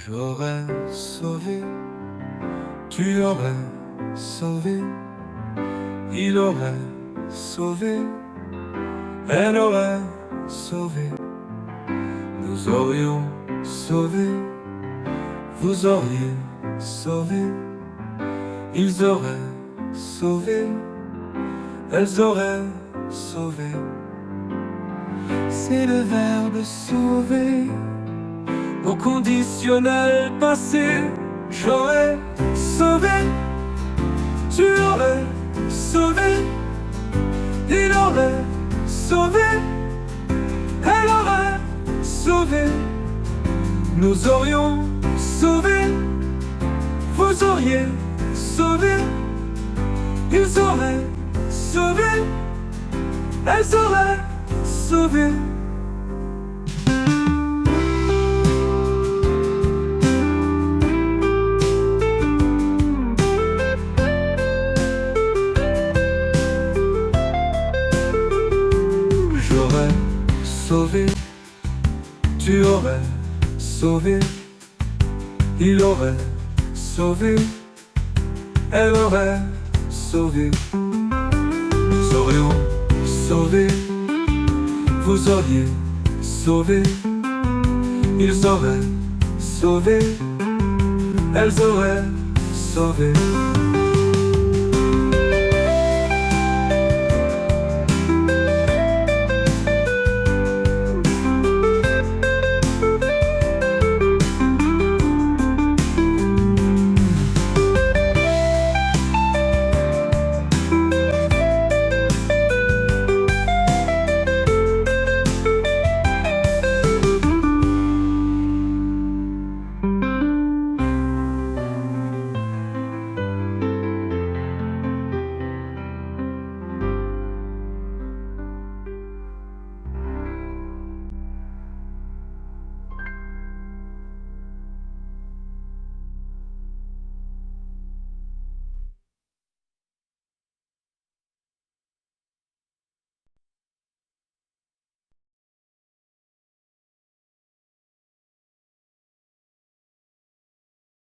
J'aurais sauvé, tu aurais sauvé, il aurait sauvé, elle aurait sauvé, nous aurions sauvé, vous auriez sauvé, ils auraient sauvé, elles auraient sauvé. C'est le verbe sauver au conditionnel passé. J'aurais sauvé, tu aurais sauvé, il aurait sauvé, elle aurait sauvé, nous aurions sauvé, vous auriez sauvé, ils auraient sauvé, elles auraient sauvé. J'aurais sauvé, tu aurais sauvé, il aurait sauvé, elle aurait sauvé, nous aurions sauvé, vous auriez sauvé, ils auraient sauvé, elles auraient sauvé.